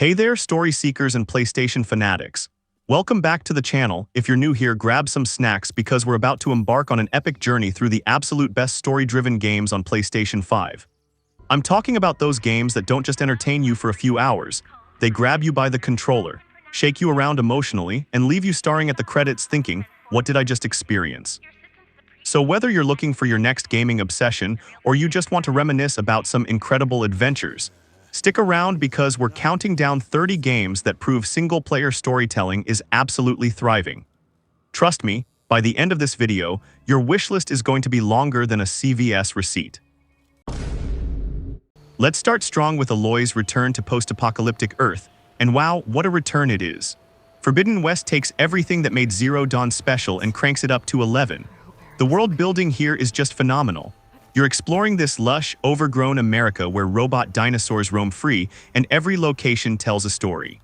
Hey there, story seekers and PlayStation fanatics. Welcome back to the channel. If you're new here, grab some snacks because we're about to embark on an epic journey through the absolute best story-driven games on PlayStation 5. I'm talking about those games that don't just entertain you for a few hours. They grab you by the controller, shake you around emotionally, and leave you staring at the credits thinking, what did I just experience? So whether you're looking for your next gaming obsession or you just want to reminisce about some incredible adventures, stick around because we're counting down 30 games that prove single-player storytelling is absolutely thriving. Trust me, by the end of this video, your wishlist is going to be longer than a CVS receipt. Let's start strong with Aloy's return to post-apocalyptic Earth, and wow, what a return it is. Forbidden West takes everything that made Zero Dawn special and cranks it up to 11. The world building here is just phenomenal. You're exploring this lush, overgrown America where robot dinosaurs roam free, and every location tells a story.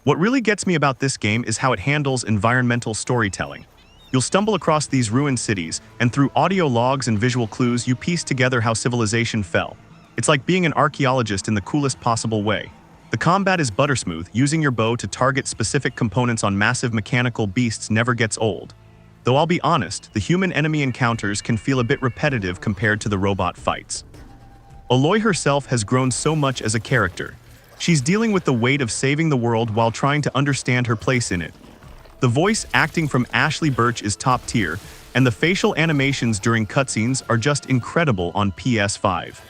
What really gets me about this game is how it handles environmental storytelling. You'll stumble across these ruined cities, and through audio logs and visual clues you piece together how civilization fell. It's like being an archaeologist in the coolest possible way. The combat is buttersmooth. Using your bow to target specific components on massive mechanical beasts never gets old. Though I'll be honest, the human enemy encounters can feel a bit repetitive compared to the robot fights. Aloy herself has grown so much as a character. She's dealing with the weight of saving the world while trying to understand her place in it. The voice acting from Ashley Birch is top tier, and the facial animations during cutscenes are just incredible on PS5.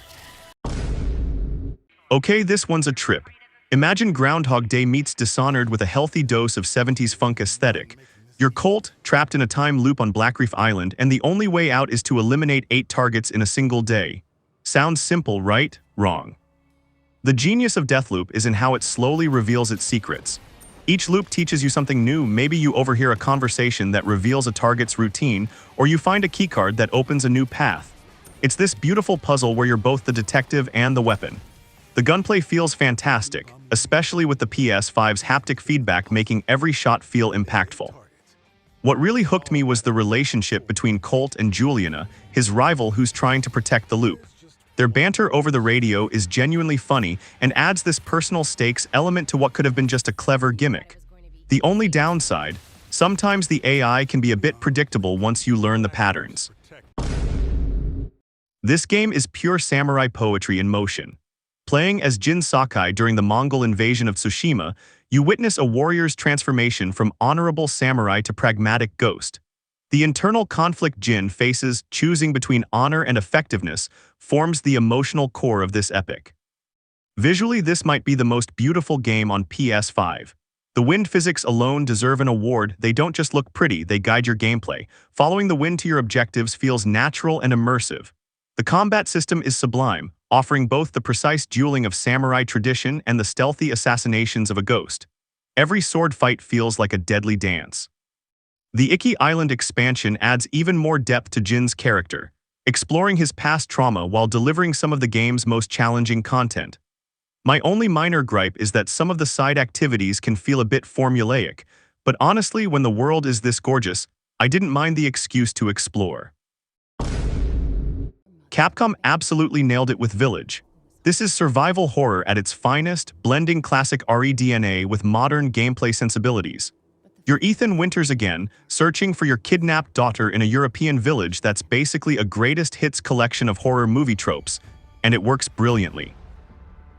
Okay, this one's a trip. Imagine Groundhog Day meets Dishonored with a healthy dose of 70s funk aesthetic. You're Colt, trapped in a time loop on Blackreef Island, and the only way out is to eliminate 8 targets in a single day. Sounds simple, right? Wrong. The genius of Deathloop is in how it slowly reveals its secrets. Each loop teaches you something new. Maybe you overhear a conversation that reveals a target's routine, or you find a keycard that opens a new path. It's this beautiful puzzle where you're both the detective and the weapon. The gunplay feels fantastic, especially with the PS5's haptic feedback making every shot feel impactful. What really hooked me was the relationship between Colt and Juliana, his rival who's trying to protect the loop. Their banter over the radio is genuinely funny and adds this personal stakes element to what could have been just a clever gimmick. The only downside, sometimes the AI can be a bit predictable once you learn the patterns. This game is pure samurai poetry in motion. Playing as Jin Sakai during the Mongol invasion of Tsushima, you witness a warrior's transformation from honorable samurai to pragmatic ghost. The internal conflict Jin faces, choosing between honor and effectiveness, forms the emotional core of this epic. Visually, this might be the most beautiful game on PS5. The wind physics alone deserve an award. They don't just look pretty, they guide your gameplay. Following the wind to your objectives feels natural and immersive. The combat system is sublime, offering both the precise dueling of samurai tradition and the stealthy assassinations of a ghost. Every sword fight feels like a deadly dance. The Iki Island expansion adds even more depth to Jin's character, exploring his past trauma while delivering some of the game's most challenging content. My only minor gripe is that some of the side activities can feel a bit formulaic, but honestly, when the world is this gorgeous, I didn't mind the excuse to explore. Capcom absolutely nailed it with Village. This is survival horror at its finest, blending classic RE DNA with modern gameplay sensibilities. You're Ethan Winters again, searching for your kidnapped daughter in a European village that's basically a greatest hits collection of horror movie tropes, and it works brilliantly.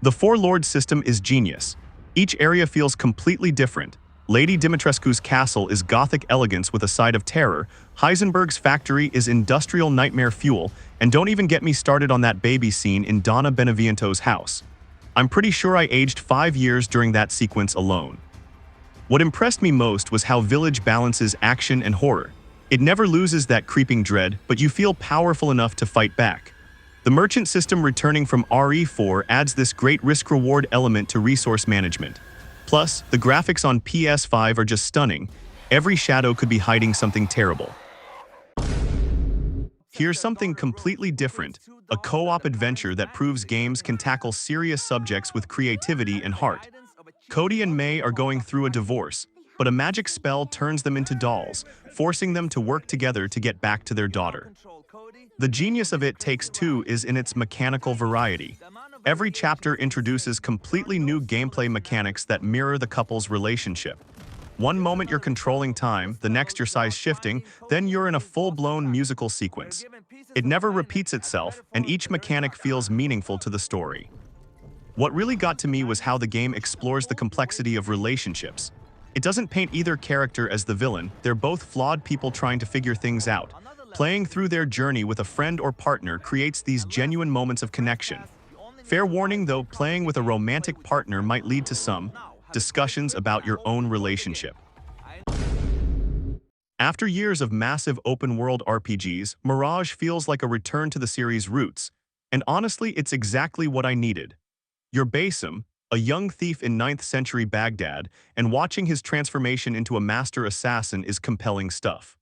The Four Lords system is genius. Each area feels completely different. Lady Dimitrescu's castle is gothic elegance with a side of terror, Heisenberg's factory is industrial nightmare fuel, and don't even get me started on that baby scene in Donna Beneviento's house. I'm pretty sure I aged 5 years during that sequence alone. What impressed me most was how Village balances action and horror. It never loses that creeping dread, but you feel powerful enough to fight back. The merchant system returning from RE4 adds this great risk-reward element to resource management. Plus, the graphics on PS5 are just stunning. Every shadow could be hiding something terrible. Here's something completely different, a co-op adventure that proves games can tackle serious subjects with creativity and heart. Cody and May are going through a divorce, but a magic spell turns them into dolls, forcing them to work together to get back to their daughter. The genius of It Takes Two is in its mechanical variety. Every chapter introduces completely new gameplay mechanics that mirror the couple's relationship. One moment you're controlling time, the next your size shifting, then you're in a full-blown musical sequence. It never repeats itself, and each mechanic feels meaningful to the story. What really got to me was how the game explores the complexity of relationships. It doesn't paint either character as the villain, they're both flawed people trying to figure things out. Playing through their journey with a friend or partner creates these genuine moments of connection. Fair warning though, playing with a romantic partner might lead to some discussions about your own relationship. After years of massive open-world RPGs, Mirage feels like a return to the series' roots, and honestly, it's exactly what I needed. You're Basim, a young thief in 9th century Baghdad, and watching his transformation into a master assassin is compelling stuff.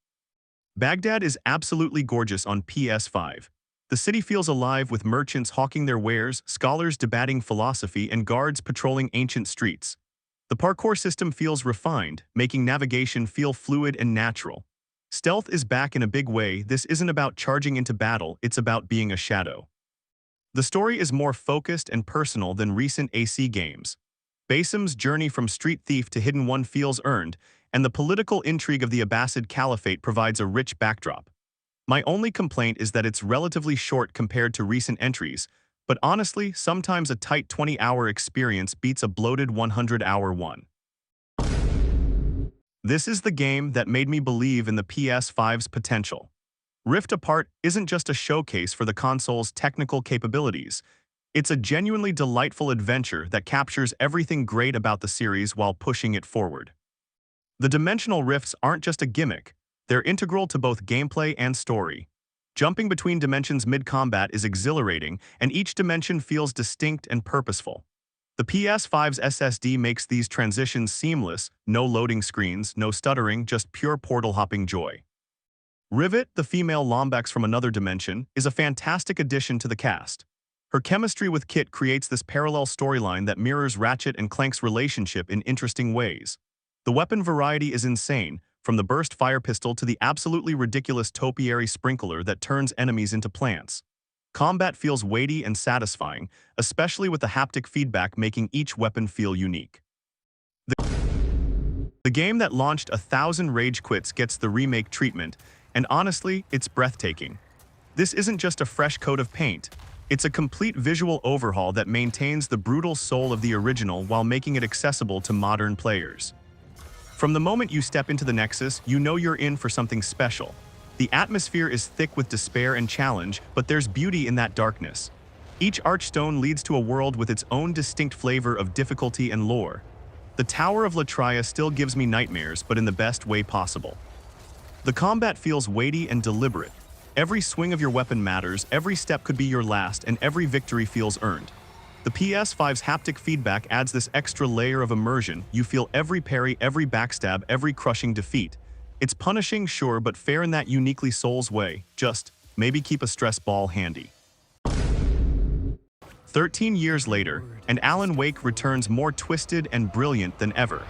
Baghdad is absolutely gorgeous on PS5. The city feels alive with merchants hawking their wares, scholars debating philosophy, and guards patrolling ancient streets. The parkour system feels refined, making navigation feel fluid and natural. Stealth is back in a big way. This isn't about charging into battle, it's about being a shadow. The story is more focused and personal than recent AC games. Basim's journey from street thief to hidden one feels earned, and the political intrigue of the Abbasid Caliphate provides a rich backdrop. My only complaint is that it's relatively short compared to recent entries, but honestly, sometimes a tight 20-hour experience beats a bloated 100-hour one. This is the game that made me believe in the PS5's potential. Rift Apart isn't just a showcase for the console's technical capabilities. It's a genuinely delightful adventure that captures everything great about the series while pushing it forward. The dimensional rifts aren't just a gimmick, they're integral to both gameplay and story. Jumping between dimensions mid-combat is exhilarating, and each dimension feels distinct and purposeful. The PS5's SSD makes these transitions seamless, no loading screens, no stuttering, just pure portal-hopping joy. Rivet, the female Lombax from another dimension, is a fantastic addition to the cast. Her chemistry with Kit creates this parallel storyline that mirrors Ratchet and Clank's relationship in interesting ways. The weapon variety is insane, from the burst fire pistol to the absolutely ridiculous topiary sprinkler that turns enemies into plants. Combat feels weighty and satisfying, especially with the haptic feedback making each weapon feel unique. The game that launched 1,000 rage quits gets the remake treatment, and honestly, it's breathtaking. This isn't just a fresh coat of paint, it's a complete visual overhaul that maintains the brutal soul of the original while making it accessible to modern players. From the moment you step into the Nexus, you know you're in for something special. The atmosphere is thick with despair and challenge, but there's beauty in that darkness. Each archstone leads to a world with its own distinct flavor of difficulty and lore. The Tower of Latria still gives me nightmares, but in the best way possible. The combat feels weighty and deliberate. Every swing of your weapon matters, every step could be your last, and every victory feels earned. The PS5's haptic feedback adds this extra layer of immersion. You feel every parry, every backstab, every crushing defeat. It's punishing, sure, but fair in that uniquely Souls way. Just, maybe keep a stress ball handy. 13 years later, and Alan Wake returns more twisted and brilliant than ever.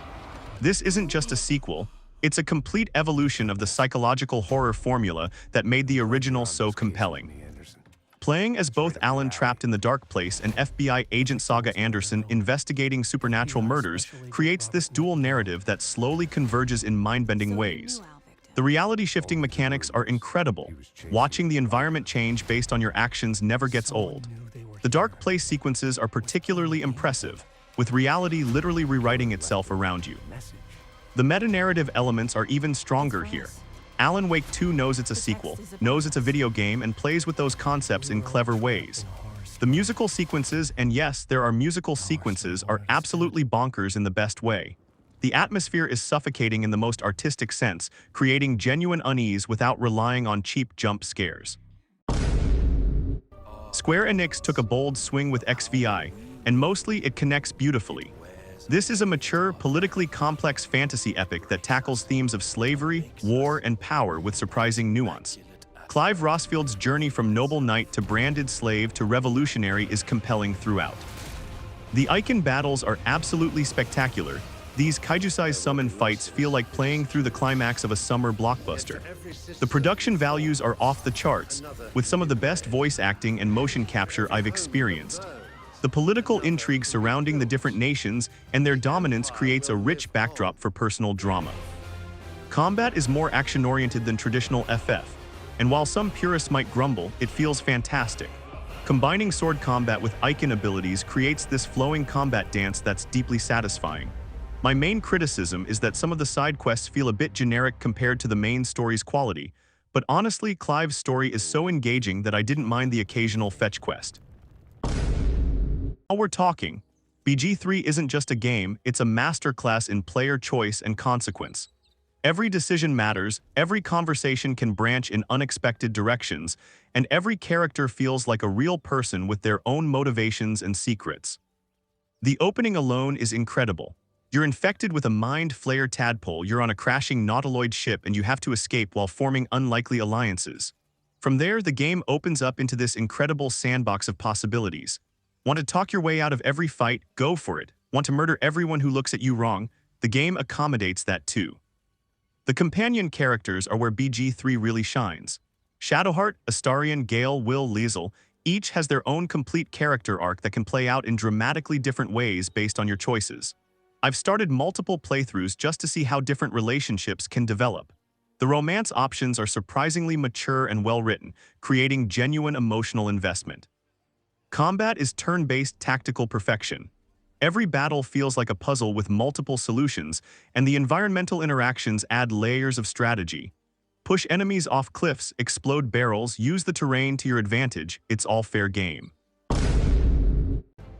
This isn't just a sequel, it's a complete evolution of the psychological horror formula that made the original so compelling. Playing as both Alan trapped in the dark place and FBI agent Saga Anderson investigating supernatural murders creates this dual narrative that slowly converges in mind-bending ways. The reality-shifting mechanics are incredible. Watching the environment change based on your actions never gets old. The dark place sequences are particularly impressive, with reality literally rewriting itself around you. The meta-narrative elements are even stronger here. Alan Wake 2 knows it's a sequel, knows it's a video game, and plays with those concepts in clever ways. The musical sequences, and yes, there are musical sequences, are absolutely bonkers in the best way. The atmosphere is suffocating in the most artistic sense, creating genuine unease without relying on cheap jump scares. Square Enix took a bold swing with XVI, and mostly it connects beautifully. This is a mature, politically complex fantasy epic that tackles themes of slavery, war, and power with surprising nuance. Clive Rossfield's journey from noble knight to branded slave to revolutionary is compelling throughout. The Icon battles are absolutely spectacular. These kaiju-sized summon fights feel like playing through the climax of a summer blockbuster. The production values are off the charts, with some of the best voice acting and motion capture I've experienced. The political intrigue surrounding the different nations and their dominance creates a rich backdrop for personal drama. Combat is more action-oriented than traditional FF, and while some purists might grumble, it feels fantastic. Combining sword combat with icon abilities creates this flowing combat dance that's deeply satisfying. My main criticism is that some of the side quests feel a bit generic compared to the main story's quality, but honestly, Clive's story is so engaging that I didn't mind the occasional fetch quest. While we're talking, BG3 isn't just a game, it's a masterclass in player choice and consequence. Every decision matters, every conversation can branch in unexpected directions, and every character feels like a real person with their own motivations and secrets. The opening alone is incredible. You're infected with a mind flayer tadpole, you're on a crashing nautiloid ship, and you have to escape while forming unlikely alliances. From there, the game opens up into this incredible sandbox of possibilities. Want to talk your way out of every fight? Go for it. Want to murder everyone who looks at you wrong? The game accommodates that too. The companion characters are where BG3 really shines. Shadowheart, Astarion, Gale, Will, Liesel, each has their own complete character arc that can play out in dramatically different ways based on your choices. I've started multiple playthroughs just to see how different relationships can develop. The romance options are surprisingly mature and well-written, creating genuine emotional investment. Combat is turn-based tactical perfection. Every battle feels like a puzzle with multiple solutions, and the environmental interactions add layers of strategy. Push enemies off cliffs, explode barrels, use the terrain to your advantage, it's all fair game.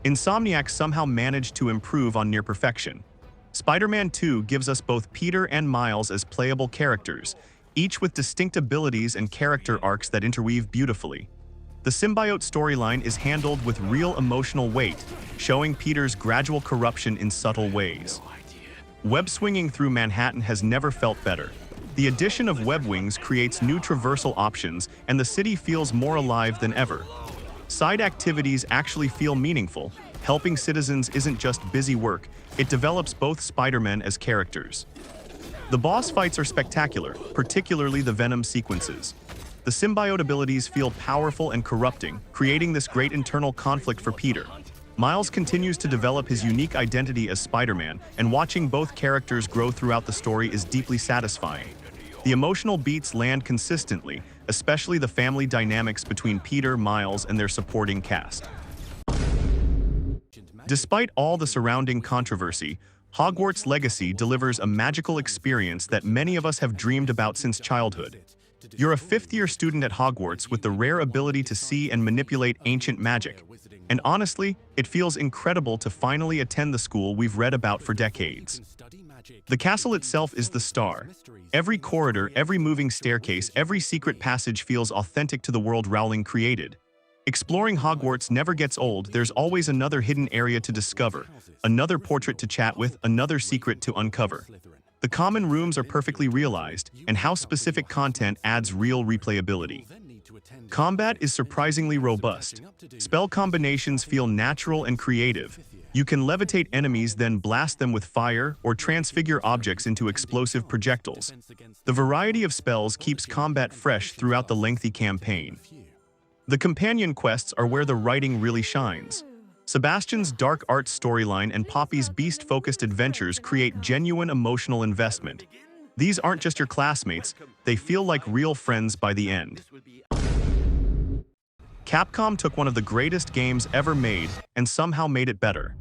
Insomniac somehow managed to improve on near perfection. Spider-Man 2 gives us both Peter and Miles as playable characters, each with distinct abilities and character arcs that interweave beautifully. The symbiote storyline is handled with real emotional weight, showing Peter's gradual corruption in subtle ways. Web-swinging through Manhattan has never felt better. The addition of web wings creates new traversal options, and the city feels more alive than ever. Side activities actually feel meaningful. Helping citizens isn't just busy work, it develops both Spider-Men as characters. The boss fights are spectacular, particularly the Venom sequences. The symbiote abilities feel powerful and corrupting, creating this great internal conflict for Peter. Miles continues to develop his unique identity as Spider-Man, and watching both characters grow throughout the story is deeply satisfying. The emotional beats land consistently, especially the family dynamics between Peter, Miles, and their supporting cast. Despite all the surrounding controversy, Hogwarts Legacy delivers a magical experience that many of us have dreamed about since childhood. You're a fifth-year student at Hogwarts with the rare ability to see and manipulate ancient magic. And honestly, it feels incredible to finally attend the school we've read about for decades. The castle itself is the star. Every corridor, every moving staircase, every secret passage feels authentic to the world Rowling created. Exploring Hogwarts never gets old, there's always another hidden area to discover, another portrait to chat with, another secret to uncover. The common rooms are perfectly realized, and house-specific content adds real replayability. Combat is surprisingly robust. Spell combinations feel natural and creative. You can levitate enemies, then blast them with fire, or transfigure objects into explosive projectiles. The variety of spells keeps combat fresh throughout the lengthy campaign. The companion quests are where the writing really shines. Sebastian's dark arts storyline and Poppy's beast-focused adventures create genuine emotional investment. These aren't just your classmates, they feel like real friends by the end. Capcom took one of the greatest games ever made and somehow made it better.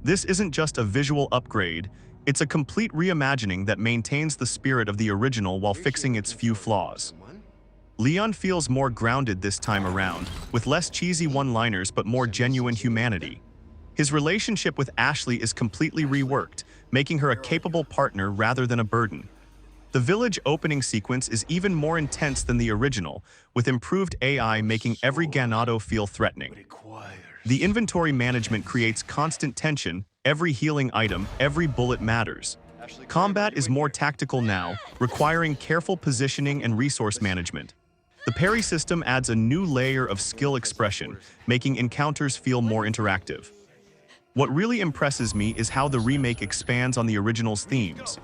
This isn't just a visual upgrade, it's a complete reimagining that maintains the spirit of the original while fixing its few flaws. Leon feels more grounded this time around, with less cheesy one-liners but more genuine humanity. His relationship with Ashley is completely reworked, making her a capable partner rather than a burden. The village opening sequence is even more intense than the original, with improved AI making every Ganado feel threatening. The inventory management creates constant tension, every healing item, every bullet matters. Combat is more tactical now, requiring careful positioning and resource management. The parry system adds a new layer of skill expression, making encounters feel more interactive. What really impresses me is how the remake expands on the original's themes.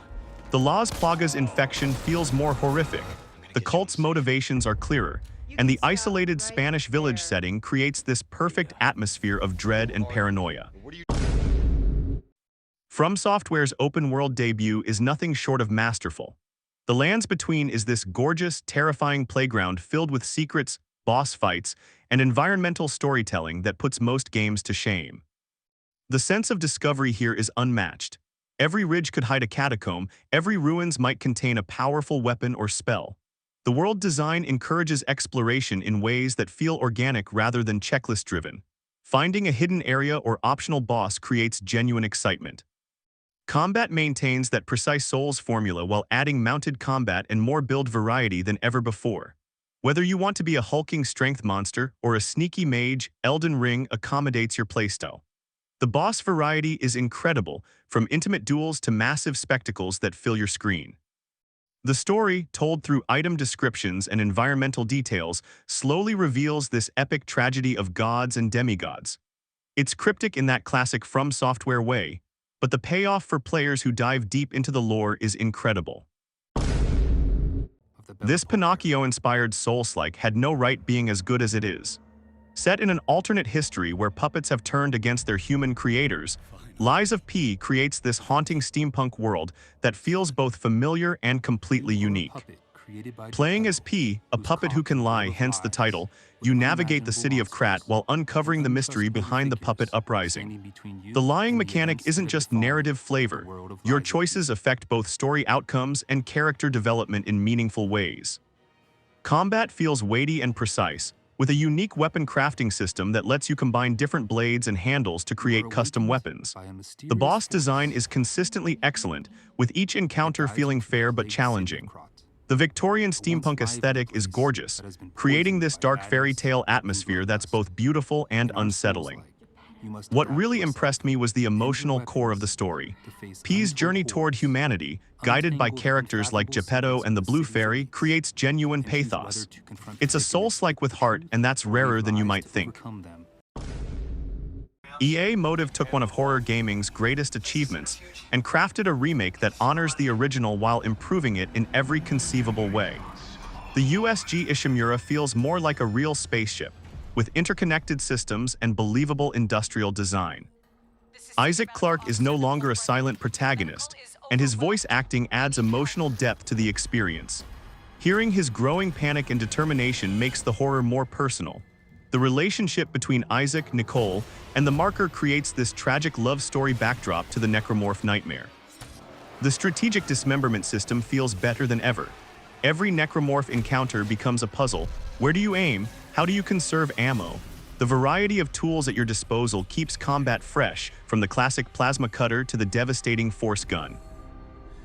The Las Plagas infection feels more horrific. The cult's motivations are clearer, and the isolated Spanish village setting creates this perfect atmosphere of dread and paranoia. From Software's open-world debut is nothing short of masterful. The Lands Between is this gorgeous, terrifying playground filled with secrets, boss fights, and environmental storytelling that puts most games to shame. The sense of discovery here is unmatched. Every ridge could hide a catacomb, every ruins might contain a powerful weapon or spell. The world design encourages exploration in ways that feel organic rather than checklist-driven. Finding a hidden area or optional boss creates genuine excitement. Combat maintains that precise Souls formula while adding mounted combat and more build variety than ever before. Whether you want to be a hulking strength monster or a sneaky mage, Elden Ring accommodates your playstyle. The boss variety is incredible, from intimate duels to massive spectacles that fill your screen. The story, told through item descriptions and environmental details, slowly reveals this epic tragedy of gods and demigods. It's cryptic in that classic From Software way, but the payoff for players who dive deep into the lore is incredible. This Pinocchio-inspired Souls-like had no right being as good as it is. Set in an alternate history where puppets have turned against their human creators, Lies of P creates this haunting steampunk world that feels both familiar and completely unique. Playing as P, a puppet who can lie, hence the title, you navigate the city of Krat while uncovering the mystery behind the puppet uprising. The lying mechanic isn't just narrative flavor. Your choices affect both story outcomes and character development in meaningful ways. Combat feels weighty and precise, with a unique weapon crafting system that lets you combine different blades and handles to create custom weapons. The boss design is consistently excellent, with each encounter feeling fair but challenging. The Victorian steampunk aesthetic is gorgeous, creating this dark fairy tale atmosphere that's both beautiful and unsettling. What really impressed me was the emotional core of the story. P's journey toward humanity, guided by characters like Geppetto and the Blue Fairy, creates genuine pathos. It's a Souls-like with heart, and that's rarer than you might think. EA Motive took one of horror gaming's greatest achievements and crafted a remake that honors the original while improving it in every conceivable way. The USG Ishimura feels more like a real spaceship, with interconnected systems and believable industrial design. Isaac Clarke is no longer a silent protagonist, and his voice acting adds emotional depth to the experience. Hearing his growing panic and determination makes the horror more personal. The relationship between Isaac, Nicole, and the marker creates this tragic love story backdrop to the necromorph nightmare. The strategic dismemberment system feels better than ever. Every necromorph encounter becomes a puzzle. Where do you aim? How do you conserve ammo? The variety of tools at your disposal keeps combat fresh, from the classic plasma cutter to the devastating force gun.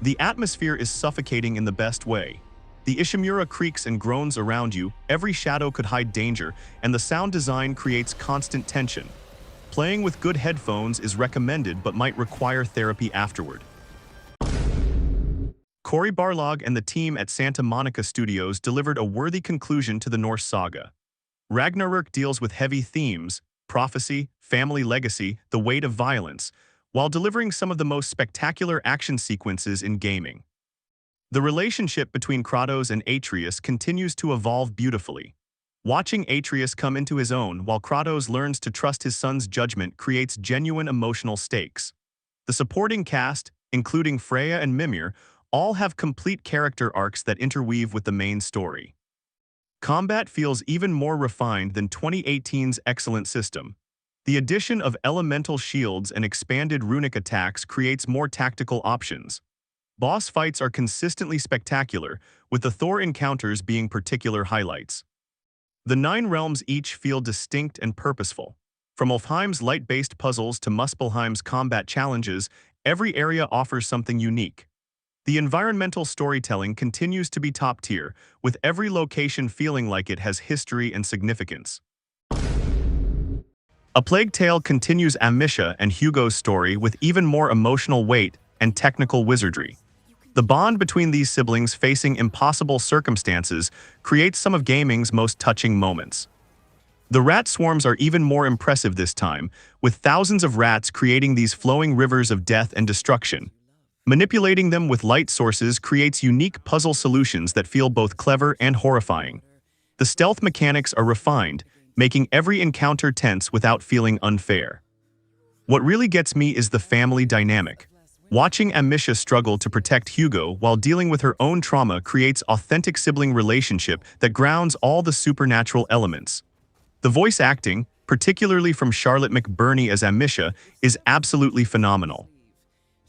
The atmosphere is suffocating in the best way. The Ishimura creaks and groans around you, every shadow could hide danger, and the sound design creates constant tension. Playing with good headphones is recommended but might require therapy afterward. Cory Barlog and the team at Santa Monica Studios delivered a worthy conclusion to the Norse saga. Ragnarök deals with heavy themes, prophecy, family legacy, the weight of violence, while delivering some of the most spectacular action sequences in gaming. The relationship between Kratos and Atreus continues to evolve beautifully. Watching Atreus come into his own while Kratos learns to trust his son's judgment creates genuine emotional stakes. The supporting cast, including Freya and Mimir, all have complete character arcs that interweave with the main story. Combat feels even more refined than 2018's excellent system. The addition of elemental shields and expanded runic attacks creates more tactical options. Boss fights are consistently spectacular, with the Thor encounters being particular highlights. The 9 realms each feel distinct and purposeful. From Ulfheim's light-based puzzles to Muspelheim's combat challenges, every area offers something unique. The environmental storytelling continues to be top tier, with every location feeling like it has history and significance. A Plague Tale continues Amicia and Hugo's story with even more emotional weight and technical wizardry. The bond between these siblings facing impossible circumstances creates some of gaming's most touching moments. The rat swarms are even more impressive this time, with thousands of rats creating these flowing rivers of death and destruction. Manipulating them with light sources creates unique puzzle solutions that feel both clever and horrifying. The stealth mechanics are refined, making every encounter tense without feeling unfair. What really gets me is the family dynamic. Watching Amicia struggle to protect Hugo while dealing with her own trauma creates authentic sibling relationship that grounds all the supernatural elements. The voice acting, particularly from Charlotte McBurney as Amicia, is absolutely phenomenal.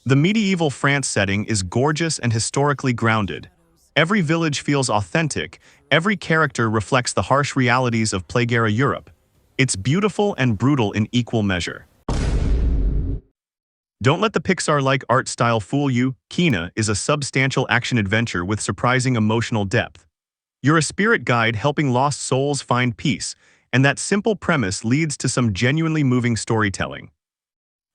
The medieval France setting is gorgeous and historically grounded. Every village feels authentic, every character reflects the harsh realities of Plague-era Europe. It's beautiful and brutal in equal measure. Don't let the Pixar-like art style fool you. Kena is a substantial action-adventure with surprising emotional depth. You're a spirit guide helping lost souls find peace, and that simple premise leads to some genuinely moving storytelling.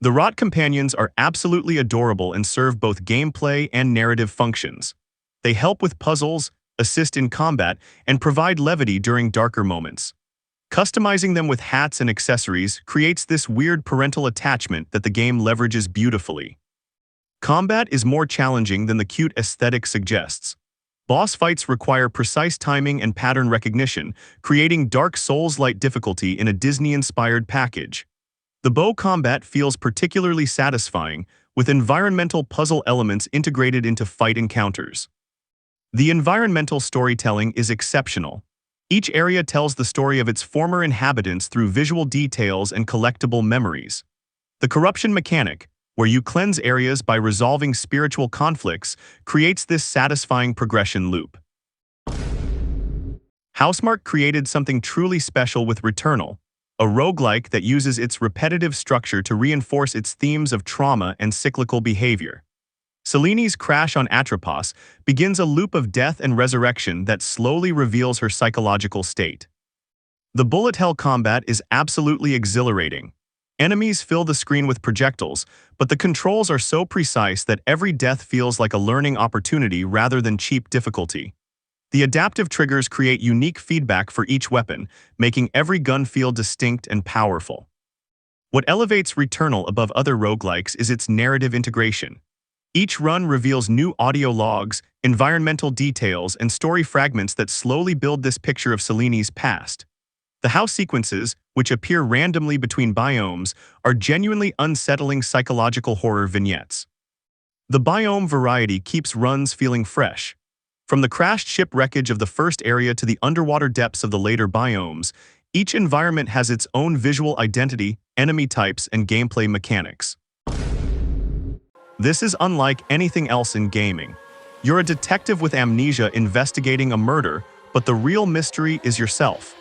The Rot companions are absolutely adorable and serve both gameplay and narrative functions. They help with puzzles, assist in combat, and provide levity during darker moments. Customizing them with hats and accessories creates this weird parental attachment that the game leverages beautifully. Combat is more challenging than the cute aesthetic suggests. Boss fights require precise timing and pattern recognition, creating Dark Souls-like difficulty in a Disney-inspired package. The bow combat feels particularly satisfying, with environmental puzzle elements integrated into fight encounters. The environmental storytelling is exceptional. Each area tells the story of its former inhabitants through visual details and collectible memories. The corruption mechanic, where you cleanse areas by resolving spiritual conflicts, creates this satisfying progression loop. Housemarque created something truly special with Returnal, a roguelike that uses its repetitive structure to reinforce its themes of trauma and cyclical behavior. Selene's crash on Atropos begins a loop of death and resurrection that slowly reveals her psychological state. The bullet hell combat is absolutely exhilarating. Enemies fill the screen with projectiles, but the controls are so precise that every death feels like a learning opportunity rather than cheap difficulty. The adaptive triggers create unique feedback for each weapon, making every gun feel distinct and powerful. What elevates Returnal above other roguelikes is its narrative integration. Each run reveals new audio logs, environmental details, and story fragments that slowly build this picture of Selene's past. The house sequences, which appear randomly between biomes, are genuinely unsettling psychological horror vignettes. The biome variety keeps runs feeling fresh. From the crashed ship wreckage of the first area to the underwater depths of the later biomes, each environment has its own visual identity, enemy types, and gameplay mechanics. This is unlike anything else in gaming. You're a detective with amnesia investigating a murder, but the real mystery is yourself.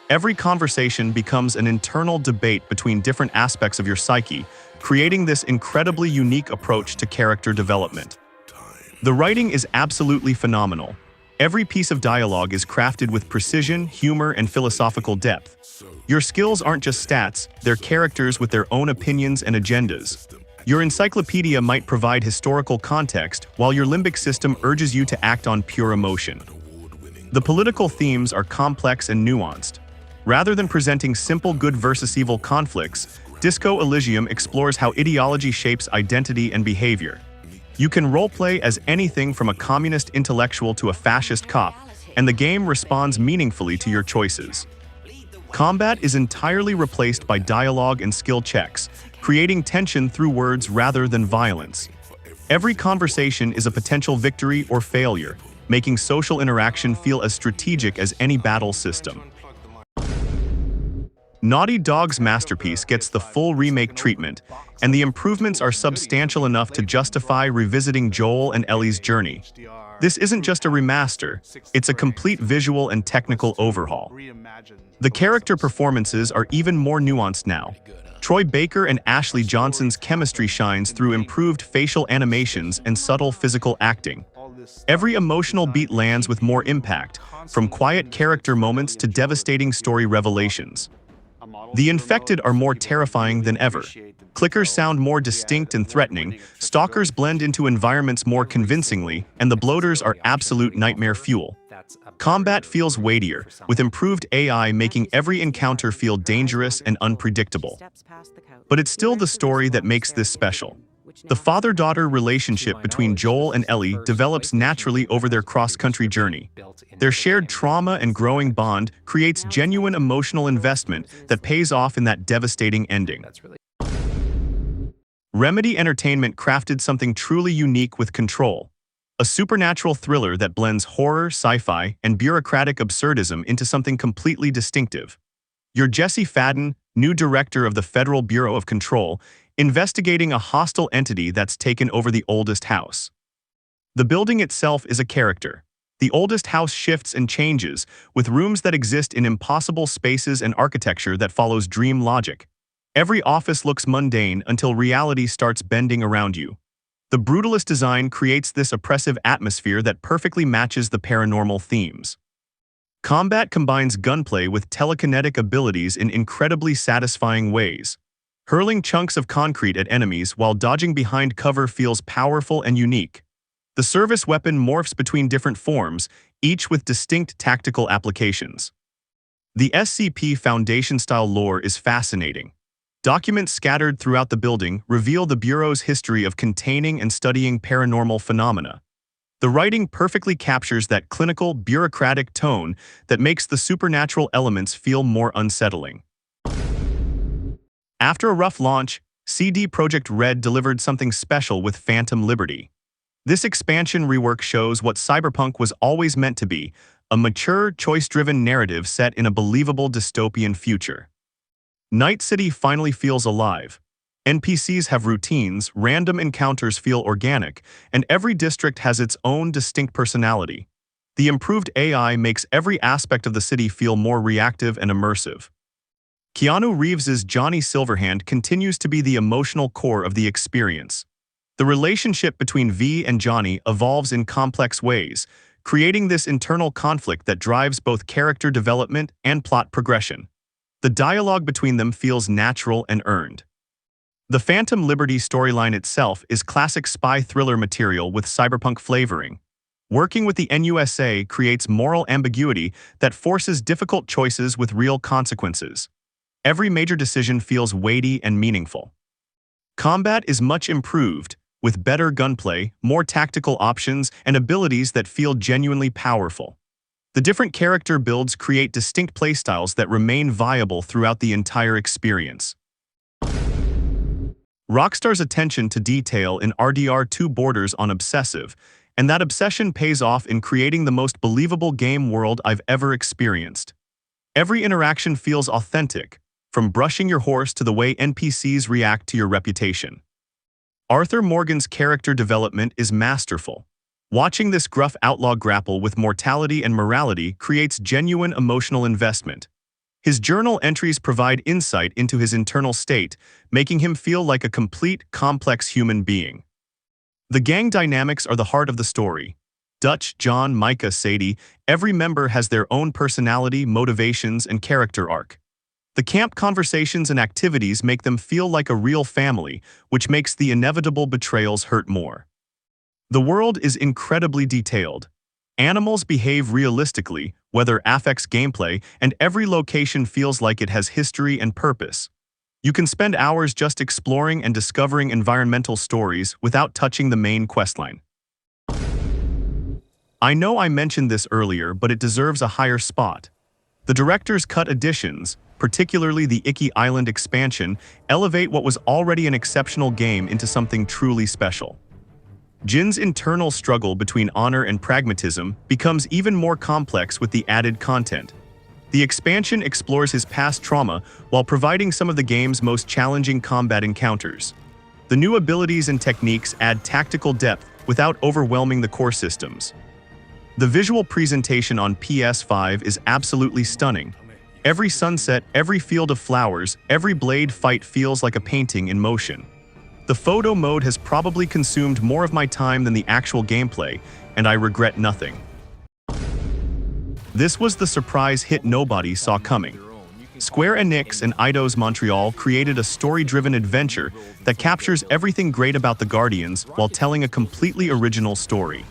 Every conversation becomes an internal debate between different aspects of your psyche, creating this incredibly unique approach to character development. The writing is absolutely phenomenal. Every piece of dialogue is crafted with precision, humor, and philosophical depth. Your skills aren't just stats, they're characters with their own opinions and agendas. Your encyclopedia might provide historical context, while your limbic system urges you to act on pure emotion. The political themes are complex and nuanced. Rather than presenting simple good versus evil conflicts, Disco Elysium explores how ideology shapes identity and behavior. You can roleplay as anything from a communist intellectual to a fascist cop, and the game responds meaningfully to your choices. Combat is entirely replaced by dialogue and skill checks, creating tension through words rather than violence. Every conversation is a potential victory or failure, making social interaction feel as strategic as any battle system. Naughty Dog's masterpiece gets the full remake treatment, and the improvements are substantial enough to justify revisiting Joel and Ellie's journey. This isn't just a remaster, it's a complete visual and technical overhaul. The character performances are even more nuanced now. Troy Baker and Ashley Johnson's chemistry shines through improved facial animations and subtle physical acting. Every emotional beat lands with more impact, from quiet character moments to devastating story revelations. The infected are more terrifying than ever. Clickers sound more distinct and threatening, stalkers blend into environments more convincingly, and the bloaters are absolute nightmare fuel. Combat feels weightier, with improved AI making every encounter feel dangerous and unpredictable. But it's still the story that makes this special. The father-daughter relationship between Joel and Ellie develops naturally over their cross-country journey. Their shared trauma and growing bond creates genuine emotional investment that pays off in that devastating ending. Remedy Entertainment crafted something truly unique with Control, a supernatural thriller that blends horror, sci-fi, and bureaucratic absurdism into something completely distinctive. You're Jesse Fadden, new director of the Federal Bureau of Control, investigating a hostile entity that's taken over the oldest house. The building itself is a character. The oldest house shifts and changes, with rooms that exist in impossible spaces and architecture that follows dream logic. Every office looks mundane until reality starts bending around you. The brutalist design creates this oppressive atmosphere that perfectly matches the paranormal themes. Combat combines gunplay with telekinetic abilities in incredibly satisfying ways. Hurling chunks of concrete at enemies while dodging behind cover feels powerful and unique. The service weapon morphs between different forms, each with distinct tactical applications. The SCP Foundation-style lore is fascinating. Documents scattered throughout the building reveal the Bureau's history of containing and studying paranormal phenomena. The writing perfectly captures that clinical, bureaucratic tone that makes the supernatural elements feel more unsettling. After a rough launch, CD Projekt Red delivered something special with Phantom Liberty. This expansion rework shows what Cyberpunk was always meant to be, a mature, choice-driven narrative set in a believable dystopian future. Night City finally feels alive. NPCs have routines, random encounters feel organic, and every district has its own distinct personality. The improved AI makes every aspect of the city feel more reactive and immersive. Keanu Reeves's Johnny Silverhand continues to be the emotional core of the experience. The relationship between V and Johnny evolves in complex ways, creating this internal conflict that drives both character development and plot progression. The dialogue between them feels natural and earned. The Phantom Liberty storyline itself is classic spy thriller material with cyberpunk flavoring. Working with the NUSA creates moral ambiguity that forces difficult choices with real consequences. Every major decision feels weighty and meaningful. Combat is much improved, with better gunplay, more tactical options, and abilities that feel genuinely powerful. The different character builds create distinct playstyles that remain viable throughout the entire experience. Rockstar's attention to detail in RDR2 borders on obsessive, and that obsession pays off in creating the most believable game world I've ever experienced. Every interaction feels authentic, from brushing your horse to the way NPCs react to your reputation. Arthur Morgan's character development is masterful. Watching this gruff outlaw grapple with mortality and morality creates genuine emotional investment. His journal entries provide insight into his internal state, making him feel like a complete, complex human being. The gang dynamics are the heart of the story. Dutch, John, Micah, Sadie, every member has their own personality, motivations, and character arc. The camp conversations and activities make them feel like a real family, which makes the inevitable betrayals hurt more. The world is incredibly detailed. Animals behave realistically, weather affects gameplay, and every location feels like it has history and purpose. You can spend hours just exploring and discovering environmental stories without touching the main questline. I know I mentioned this earlier, but it deserves a higher spot. The director's cut additions, particularly the Icky Island expansion, elevate what was already an exceptional game into something truly special. Jin's internal struggle between honor and pragmatism becomes even more complex with the added content. The expansion explores his past trauma while providing some of the game's most challenging combat encounters. The new abilities and techniques add tactical depth without overwhelming the core systems. The visual presentation on PS5 is absolutely stunning. Every sunset, every field of flowers, every blade fight feels like a painting in motion. The photo mode has probably consumed more of my time than the actual gameplay, and I regret nothing. This was the surprise hit nobody saw coming. Square Enix and Eidos Montreal created a story-driven adventure that captures everything great about the Guardians while telling a completely original story.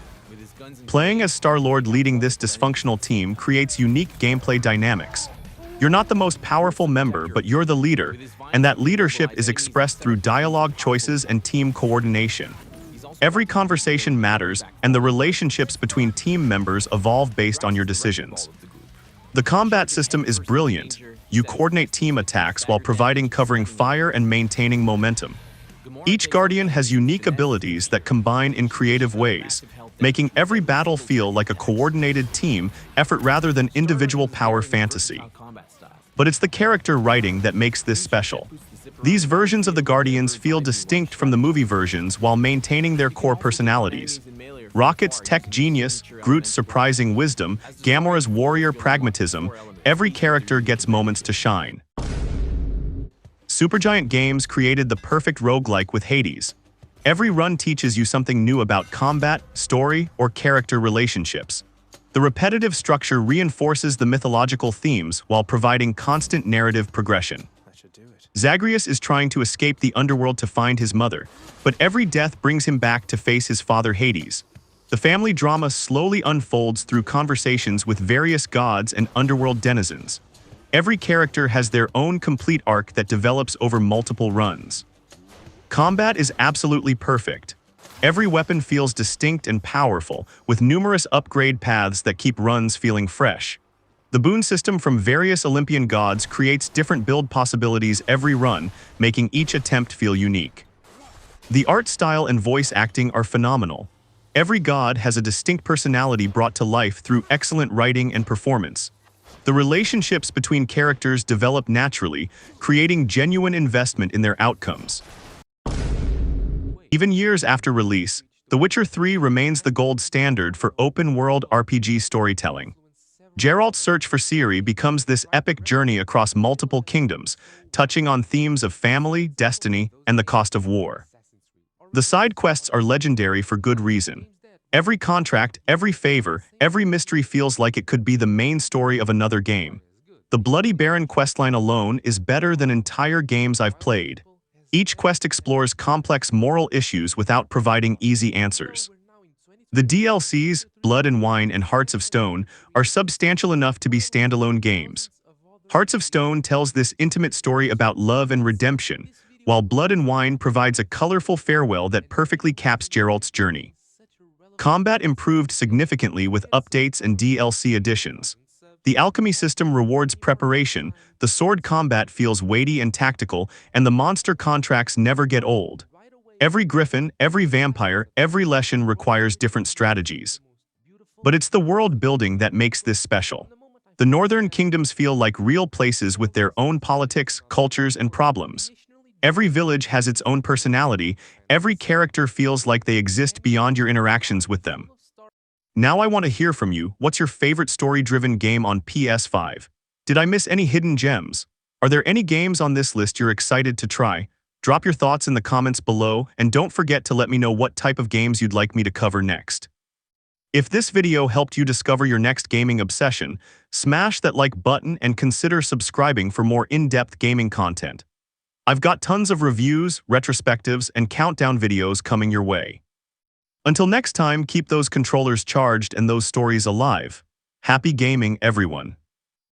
Playing as Star-Lord leading this dysfunctional team creates unique gameplay dynamics. You're not the most powerful member, but you're the leader, and that leadership is expressed through dialogue choices and team coordination. Every conversation matters, and the relationships between team members evolve based on your decisions. The combat system is brilliant. You coordinate team attacks while providing covering fire and maintaining momentum. Each Guardian has unique abilities that combine in creative ways, making every battle feel like a coordinated team effort rather than individual power fantasy. But it's the character writing that makes this special. These versions of the Guardians feel distinct from the movie versions while maintaining their core personalities. Rocket's tech genius, Groot's surprising wisdom, Gamora's warrior pragmatism, every character gets moments to shine. Supergiant Games created the perfect roguelike with Hades. Every run teaches you something new about combat, story, or character relationships. The repetitive structure reinforces the mythological themes while providing constant narrative progression. Zagreus is trying to escape the underworld to find his mother, but every death brings him back to face his father Hades. The family drama slowly unfolds through conversations with various gods and underworld denizens. Every character has their own complete arc that develops over multiple runs. Combat is absolutely perfect. Every weapon feels distinct and powerful, with numerous upgrade paths that keep runs feeling fresh. The boon system from various Olympian gods creates different build possibilities every run, making each attempt feel unique. The art style and voice acting are phenomenal. Every god has a distinct personality brought to life through excellent writing and performance. The relationships between characters develop naturally, creating genuine investment in their outcomes. Even years after release, The Witcher 3 remains the gold standard for open-world RPG storytelling. Geralt's search for Ciri becomes this epic journey across multiple kingdoms, touching on themes of family, destiny, and the cost of war. The side quests are legendary for good reason. Every contract, every favor, every mystery feels like it could be the main story of another game. The Bloody Baron questline alone is better than entire games I've played. Each quest explores complex moral issues without providing easy answers. The DLCs, Blood and Wine and Hearts of Stone, are substantial enough to be standalone games. Hearts of Stone tells this intimate story about love and redemption, while Blood and Wine provides a colorful farewell that perfectly caps Geralt's journey. Combat improved significantly with updates and DLC additions. The alchemy system rewards preparation, the sword combat feels weighty and tactical, and the monster contracts never get old. Every griffin, every vampire, every Leshen requires different strategies. But it's the world building that makes this special. The northern kingdoms feel like real places with their own politics, cultures, and problems. Every village has its own personality, every character feels like they exist beyond your interactions with them. Now I want to hear from you. What's your favorite story-driven game on PS5? Did I miss any hidden gems? Are there any games on this list you're excited to try? Drop your thoughts in the comments below, and don't forget to let me know what type of games you'd like me to cover next. If this video helped you discover your next gaming obsession, smash that like button and consider subscribing for more in-depth gaming content. I've got tons of reviews, retrospectives, and countdown videos coming your way. Until next time, keep those controllers charged and those stories alive. Happy gaming, everyone.